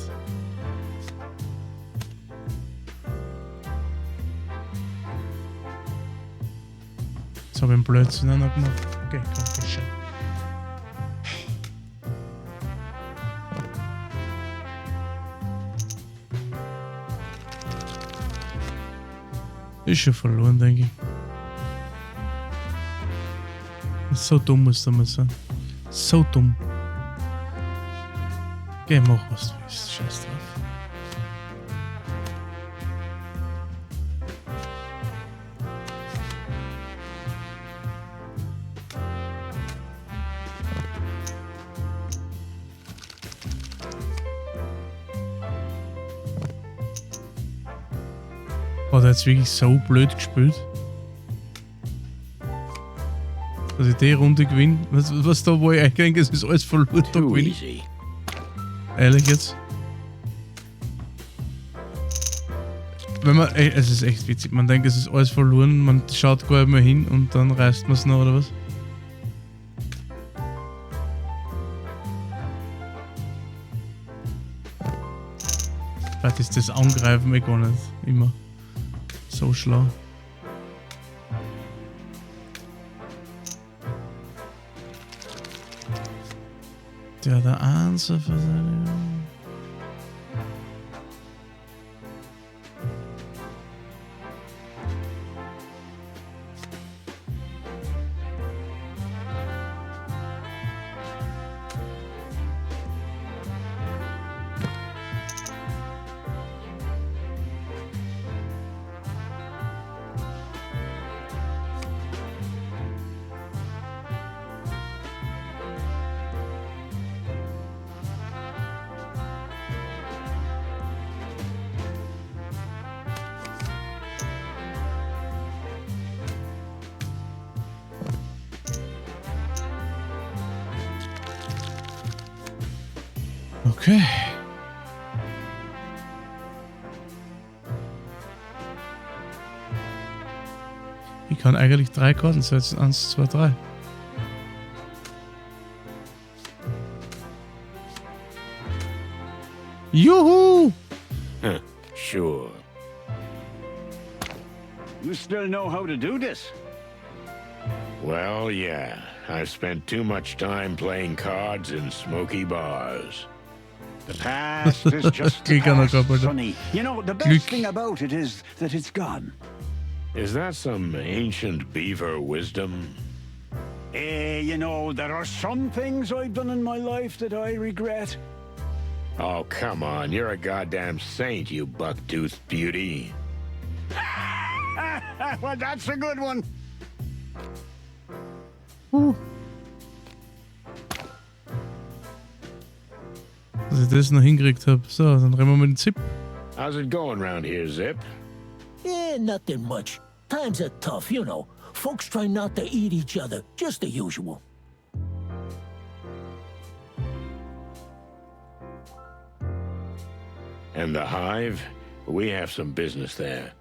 Jetzt habe ich einen Blödsinn auch noch gemacht. Okay, komm, schon. Ist schon verloren, denke ich. So dumm muss das mal sein. So dumm. Geh, mach was du willst. Scheiß drauf. Hat er jetzt wirklich so blöd gespielt? Dass ich die Runde gewinne. Was da, wo ich eigentlich denke, es ist alles verloren, da Too gewinne ich. easy. Ehrlich jetzt? Wenn man, es ist echt witzig. Man denkt, es ist alles verloren, man schaut gar nicht mehr hin und dann reißt man es noch, oder was? Vielleicht ist das Angreifen mir gar nicht immer so schlau. Der Answer für seine... Okay. Ich kann eigentlich 3 Karten setzen. 1, 2, 3. Juhu! Sure. You still know how to do this? Well, yeah. I've spent too much time playing cards in smoky bars. The past is just the Kijk aan past, elkaar, Sonny. You know, the best Klik. thing about it is that it's gone. Is that some ancient beaver wisdom? You know, there are some things I've done in my life that I regret. Oh, come on. You're a goddamn saint, you buck-toothed beauty. Well, that's a good one. Dass ich das noch hingekriegt habe. So, dann rennen wir mit dem Zipp. How's it going round here, Zipp? Yeah, nothing much. Times are tough, you know. Folks try not to eat each other, just the usual. And the Hive? We have some business there.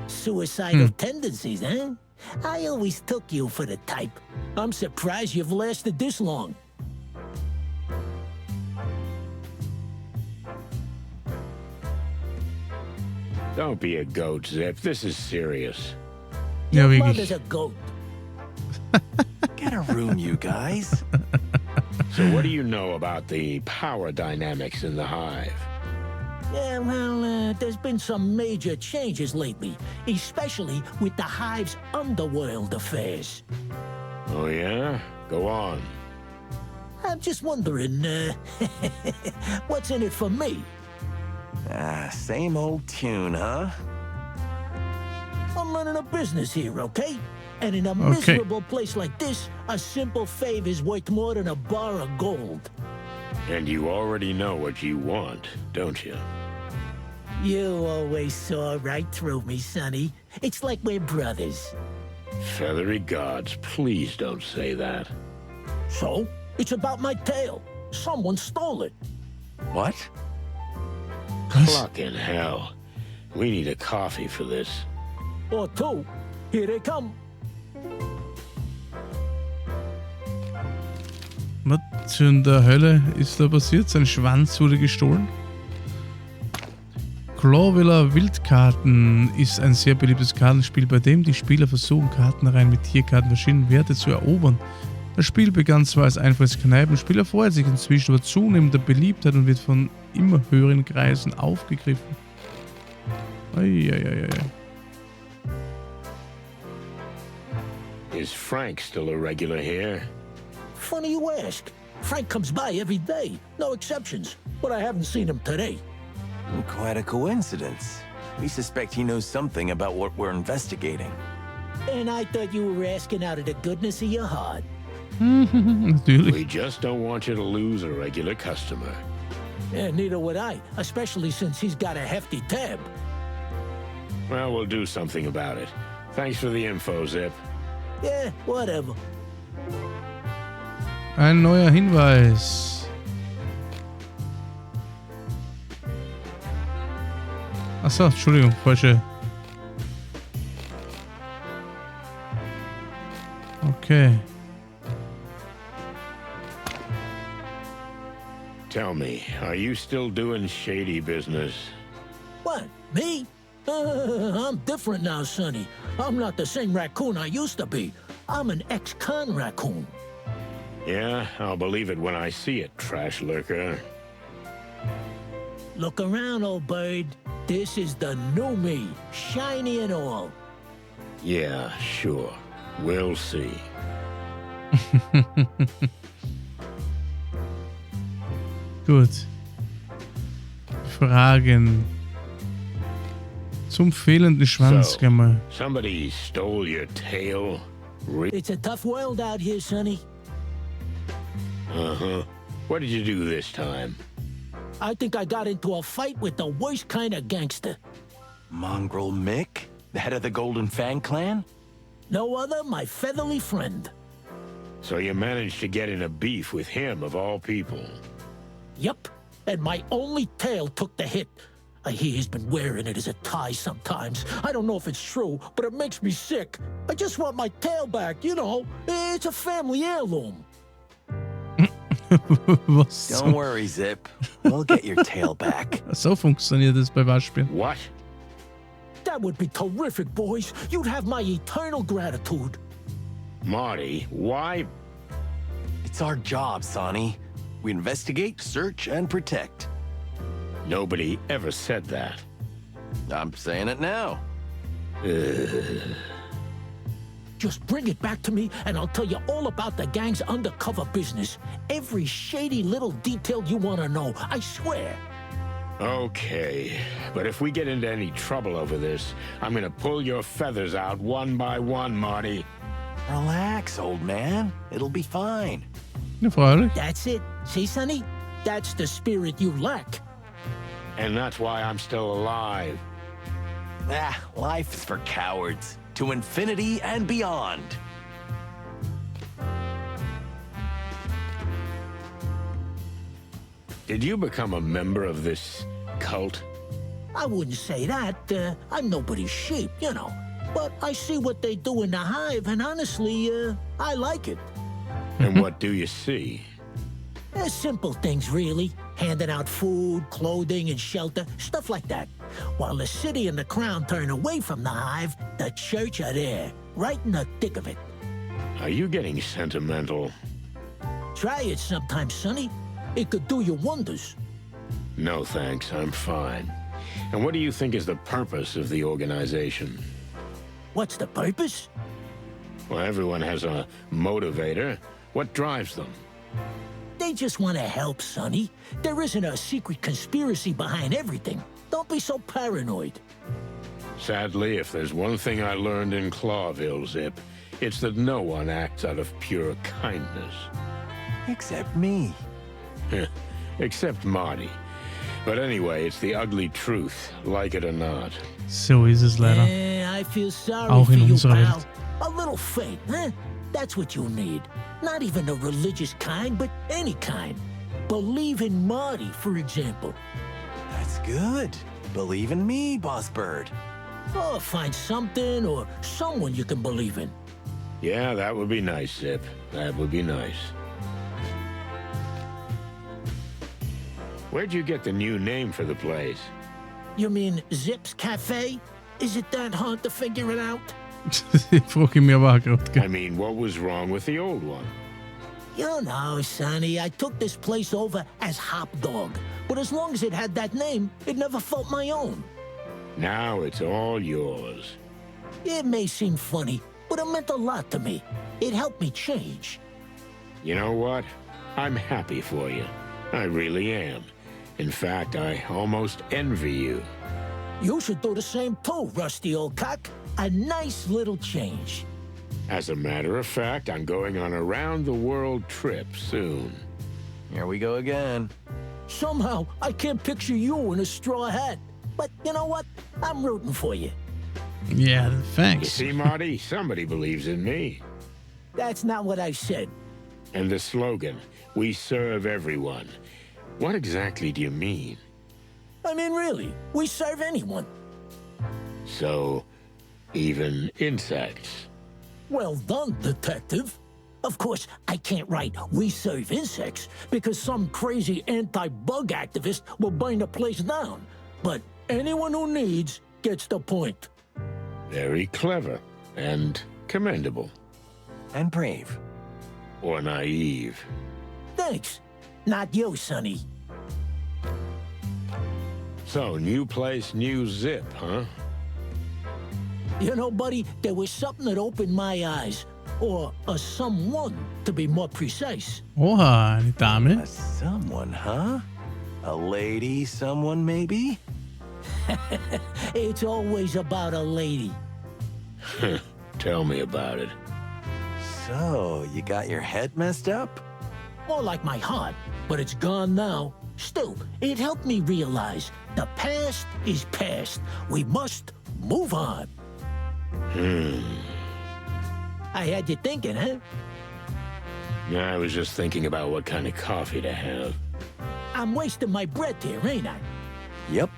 Suicidal tendencies, eh? I always took you for the type. I'm surprised you've lasted this long. Don't be a goat, Zipp. This is serious. Ja, Your wirklich. mother's a goat. Get a room, you guys. So what do you know about the power dynamics in the Hive? Yeah, well, there's been some major changes lately, especially with the Hive's underworld affairs. Oh, yeah? Go on. I'm just wondering, what's in it for me? Same old tune, huh? I'm running a business here, okay? And in a miserable place like this, a simple favor is worth more than a bar of gold. And you already know what you want, don't you? You always saw right through me, Sonny. It's like we're brothers. Feathery gods, please don't say that. So, it's about my tail. Someone stole it. What? Fucking hell. We need a coffee for this. Or two. Here they come. Was in der Hölle ist da passiert? Sein Schwanz wurde gestohlen. Clawviller Wildkarten ist ein sehr beliebtes Kartenspiel, bei dem die Spieler versuchen, Kartenreihen mit Tierkarten verschiedener Werte zu erobern. Das Spiel begann zwar als einfaches Kneipenspiel, erfreut sich inzwischen aber zunehmender Beliebtheit und wird von immer höheren Kreisen aufgegriffen. Eieieiei. Is Frank still a regular here? Funny you ask. Frank comes by every day, no exceptions. But I haven't seen him today. Quite a coincidence. We suspect he knows something about what we're investigating. And I thought you were asking out of the goodness of your heart. Natürlich. We just don't want you to lose a regular customer. Yeah, neither would I, especially since he's got a hefty tab. Well, we'll do something about it. Thanks for the info, Zipp. Yeah, whatever. Ein neuer Hinweis. Achso, Entschuldigung, falsche. Okay. Tell me, are you still doing shady business? What, me? I'm different now, Sonny. I'm not the same raccoon I used to be. I'm an ex-con raccoon. Yeah, I'll believe it when I see it, trash lurker. Look around, old bird. This is the new me, shiny and all. Yeah, sure. We'll see. Gut. Fragen. Zum fehlenden Schwanz, So, geh mal. somebody stole your tail? It's a tough world out here, Sonny. Uh-huh. What did you do this time? I think I got into a fight with the worst kind of gangster. Mongrel Mick? The head of the Golden Fang clan? No other, my feathery friend. So you managed to get in a beef with him, of all people. Yup, and my only tail took the hit. I hear he's been wearing it as a tie sometimes. I don't know if it's true, but it makes me sick. I just want my tail back, you know. It's a family heirloom. Was Don't worry, Zipp. We'll get your tail back. so funktioniert es bei Waschbären. What? That would be terrific, boys. You'd have my eternal gratitude. Marty, why? It's our job, Sonny. We investigate, search, and protect. Nobody ever said that. I'm saying it now. Just bring it back to me, and I'll tell you all about the gang's undercover business. Every shady little detail you want to know, I swear. Okay, but if we get into any trouble over this, I'm gonna pull your feathers out one by one, Marty. Relax, old man. It'll be fine. Ja, freilich. That's it. See, Sonny? That's the spirit you lack. And that's why I'm still alive. Life is for cowards. To infinity and beyond. Did you become a member of this cult? I wouldn't say that. I'm nobody's sheep, you know. But I see what they do in the Hive, and honestly, I like it. And what do you see? Simple things, really. Handing out food, clothing, and shelter, stuff like that. While the city and the crown turn away from the Hive, the church are there, right in the thick of it. Are you getting sentimental? Try it sometime, Sonny. It could do you wonders. No, thanks. I'm fine. And what do you think is the purpose of the organization? What's the purpose? Well, everyone has a motivator. What drives them? They just want to help, Sonny. There isn't a secret conspiracy behind everything. Don't be so paranoid. Sadly, if there's one thing I learned in Clawville, Zipp, it's that no one acts out of pure kindness. Except me. Except Marty. But anyway, it's the ugly truth, like it or not. So ist es leider. I feel sorry Auch for in you, unserer pal. Welt. A little faith, huh? That's what you need. Not even the religious kind, but any kind. Believe in Marty, for example. That's good. Believe in me, Boss Bird. Or find something or someone you can believe in. Yeah, that would be nice, Zipp. That would be nice. Where'd you get the new name for the place? You mean Zipp's Cafe? Is it that hard to figure it out? Frag ich mich aber auch gerade, I gell? mean, what was wrong with the old one? You know, Sonny, I took this place over as Hop Dog. But as long as it had that name, it never felt my own. Now it's all yours. It may seem funny, but it meant a lot to me. It helped me change. You know what? I'm happy for you. I really am. In fact, I almost envy you. You should do the same too, Rusty old cock. A nice little change. As a matter of fact, I'm going on a round-the-world trip soon. Here we go again. Somehow, I can't picture you in a straw hat. But you know what? I'm rooting for you. Yeah, You thanks. see, Marty? Somebody believes in me. That's not what I said. And the slogan, we serve everyone. What exactly do you mean? I mean, really, we serve anyone. So, even insects. Well done, detective. Of course, I can't write "we serve insects" because some crazy anti-bug activist will burn the place down. But anyone who needs gets the point. Very clever and commendable. And brave. Or naive. Thanks. Not you, Sonny. So, new place, new Zipp, huh? You know, buddy, there was something that opened my eyes. Or a someone, to be more precise. Oha, eine Dame. A someone, huh? A lady, someone maybe? It's always about a lady. Tell me about it. So, you got your head messed up? More like my heart, but it's gone now. Still, it helped me realize the past is past. We must move on. I had you thinking, huh? I was just thinking about what kind of coffee to have. I'm wasting my breath here, ain't I? Yep.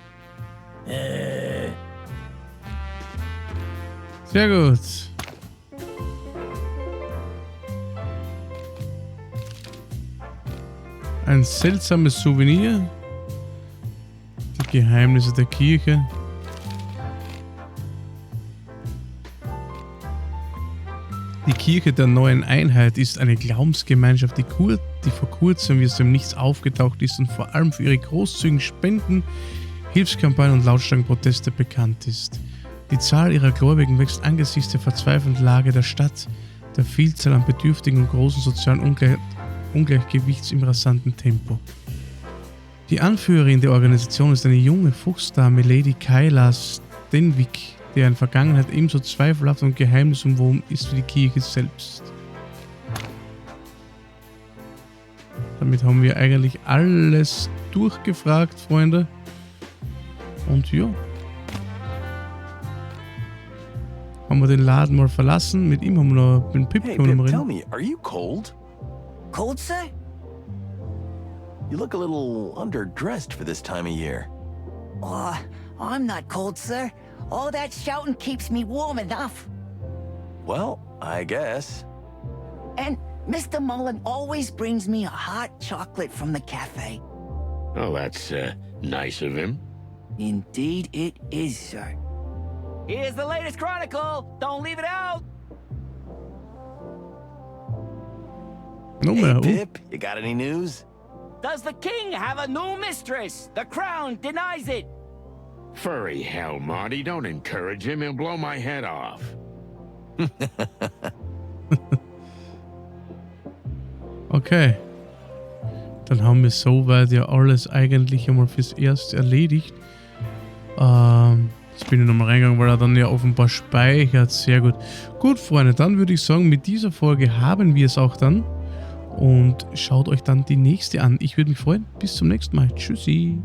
Sehr gut. Ein seltsames Souvenir. Die Geheimnisse der Kirche. Die Kirche der neuen Einheit ist eine Glaubensgemeinschaft, die vor kurzem wie aus dem Nichts aufgetaucht ist und vor allem für ihre großzügigen Spenden, Hilfskampagnen und lautstarken Proteste bekannt ist. Die Zahl ihrer Gläubigen wächst angesichts der verzweifelten Lage der Stadt, der Vielzahl an Bedürftigen und großen sozialen Ungleichgewichts im rasanten Tempo. Die Anführerin der Organisation ist eine junge Fuchsdame, Lady Kyla Stenwick, deren Vergangenheit ebenso zweifelhaft und geheimnisumwoben ist wie die Kirche selbst. Damit haben wir eigentlich alles durchgefragt, Freunde. Und ja. Haben wir den Laden mal verlassen. Mit ihm haben wir noch, mit Pip Hey, können wir Pip, noch tell reden. me, are you cold? Cold, sir? You look a little underdressed for this time of year. Oh, I'm not cold, sir. All that shouting keeps me warm enough. Well, I guess. And Mr. Mullen always brings me a hot chocolate from the cafe. Oh, that's nice of him. Indeed it is, sir. Here's the latest chronicle. Don't leave it out. No Hey, mehr. Pip, you got any news? Does the king have a new mistress? The crown denies it. Furry hell, Marty. Don't encourage him. He'll blow my head off. Okay. Dann haben wir soweit ja alles eigentlich einmal fürs Erste erledigt. Jetzt bin ich nochmal reingegangen, weil er dann ja offenbar speichert. Sehr gut. Gut, Freunde, dann würde ich sagen, mit dieser Folge haben wir es auch dann. Und schaut euch dann die nächste an. Ich würde mich freuen. Bis zum nächsten Mal. Tschüssi.